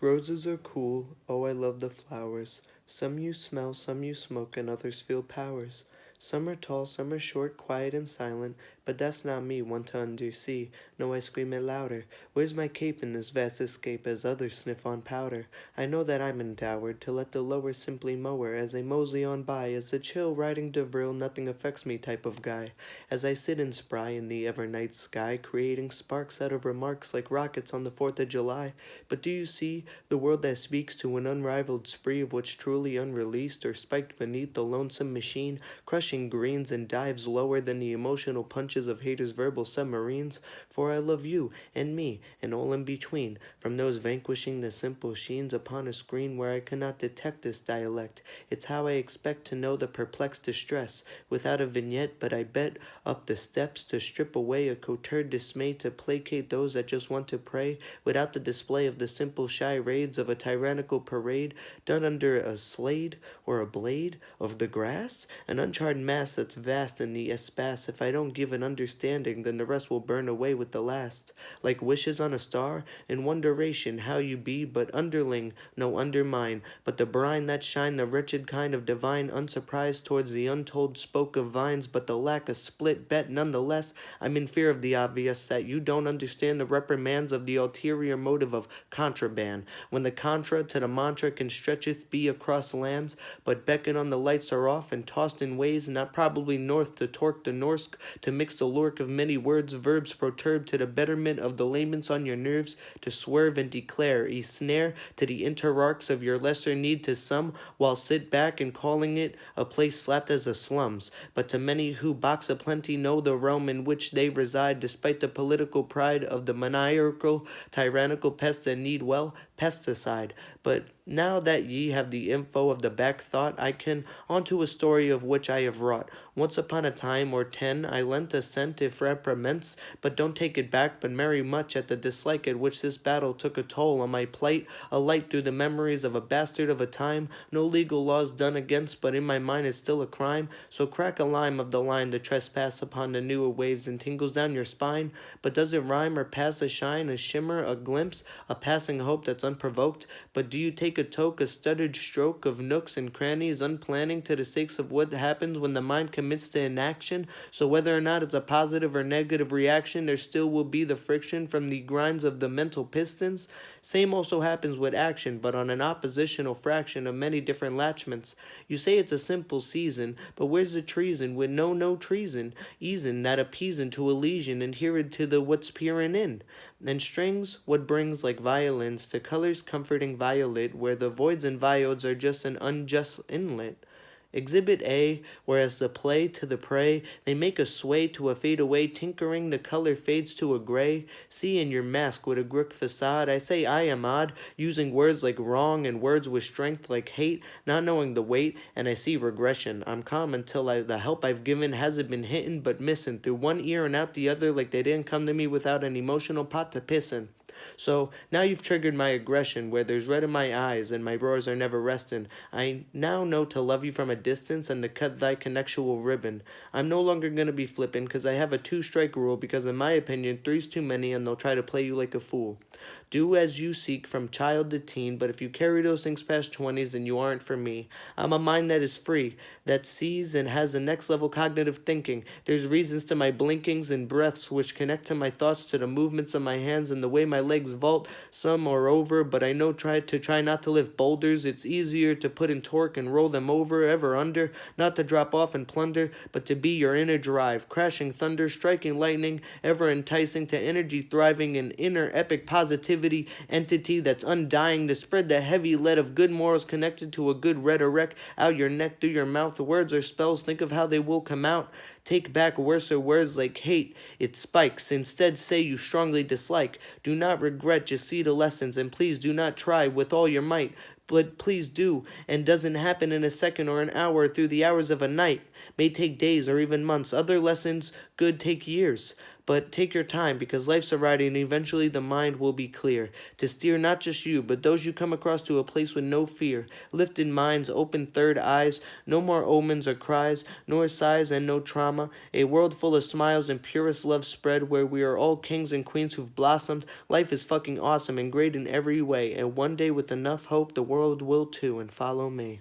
Roses are cool, oh I love the flowers. Some you smell, some you smoke, and others feel powers. Some are tall, some are short, quiet and silent, but that's not me, one to undersea. No, I scream it louder. Where's my cape in this vast escape as others sniff on powder? I know that I'm endowered to let the lower simply mower as they mosey on by, as the chill riding DeVril nothing affects me type of guy. As I sit and spry in the ever night sky, creating sparks out of remarks like rockets on the 4th of July. But do you see the world that speaks to an unrivaled spree of what's truly unreleased or spiked beneath the lonesome machine, crushing greens and dives lower than the emotional punches of haters' verbal submarines? For I love you and me and all in between, from those vanquishing the simple sheens upon a screen where I cannot detect this dialect. It's how I expect to know the perplexed distress, without a vignette, but I bet up the steps to strip away a cotered dismay to placate those that just want to pray, without the display of the simple shy raids of a tyrannical parade done under a slade or a blade of the grass, an uncharted mass that's vast in the espace. If I don't give an understanding, then the rest will burn away with the last, like wishes on a star in one duration. How you be, but underling, no undermine, but the brine that shine, the wretched kind of divine, unsurprised towards the untold spoke of vines, but the lack a split bet nonetheless. I'm in fear of the obvious, that you don't understand the reprimands of the ulterior motive of contraband, when the contra to the mantra can stretcheth be across lands, but beckon on the lights are off and tossed in ways not probably north to torque the Norsk, to mix the lurk of many words, verbs perturbed to the betterment of the laments on your nerves, to swerve and declare a snare to the interarchs of your lesser need to some, while sit back and calling it a place slapped as a slums. But to many who box aplenty know the realm in which they reside, despite the political pride of the maniacal, tyrannical pests that need, well, pesticide. But now that ye have the info of the back thought, I can onto a story of which I have wrought. Once upon a time or 10, I lent a cent if repriments, but don't take it back, but marry much at the dislike at which this battle took a toll on my plight, a light through the memories of a bastard of a time, no legal laws done against, but in my mind is still a crime. So crack a lime of the line to trespass upon the newer waves and tingles down your spine. But does it rhyme or pass a shine, a shimmer, a glimpse, a passing hope that's unprovoked? But do you take a toke, a stuttered stroke of nooks and crannies, unplanning to the sakes of what happens when the mind commits to inaction? So whether or not it's a positive or negative reaction, there still will be the friction from the grinds of the mental pistons. Same also happens with action, but on an oppositional fraction of many different latchments. You say it's a simple season, but where's the treason with no treason? Easin' that appeasin' to a lesion, and hearin' to the what's peerin' in. And strings, what brings like violins to colors comforting violet, where the voids and viodes are just an unjust inlet. Exhibit A, whereas the play to the prey, they make a sway to a fade away, tinkering the color fades to a gray. See in your mask with a Greek facade, I say I am odd, using words like wrong and words with strength like hate, not knowing the weight, and I see regression. I'm calm until the help I've given hasn't been hitting but missing, through one ear and out the other, like they didn't come to me without an emotional pot to piss in. So now you've triggered my aggression, where there's red in my eyes and my roars are never resting. I now know to love you from a distance and to cut thy connectual ribbon. I'm no longer gonna be flippant, because I have a two-strike rule, because in my opinion, three's too many and they'll try to play you like a fool. Do as you seek from child to teen, but if you carry those things past 20s, then you aren't for me. I'm a mind that is free, that sees and has a next level cognitive thinking. There's reasons to my blinkings and breaths which connect to my thoughts, to the movements of my hands and the way my legs vault. Some are over, but I know try not to lift boulders. It's easier to put in torque and roll them over, ever under, not to drop off and plunder, but to be your inner drive, crashing thunder, striking lightning, ever enticing to energy, thriving in inner epic positivity, entity that's undying, to spread the heavy lead of good morals connected to a good rhetoric out your neck through your mouth. The words are spells, think of how they will come out. Take back worser words like hate, it spikes. Instead say you strongly dislike. Do not regret, just see the lessons, and please do not try with all your might. But please do, and doesn't happen in a second or an hour through the hours of a night. May take days or even months. Other lessons good take years. But take your time, because life's a ride and eventually the mind will be clear. To steer not just you, but those you come across to a place with no fear. Lifted minds, open third eyes, no more omens or cries, nor sighs and no trauma. A world full of smiles and purest love spread, where we are all kings and queens who've blossomed. Life is fucking awesome and great in every way, and one day with enough hope the world will too, and follow me.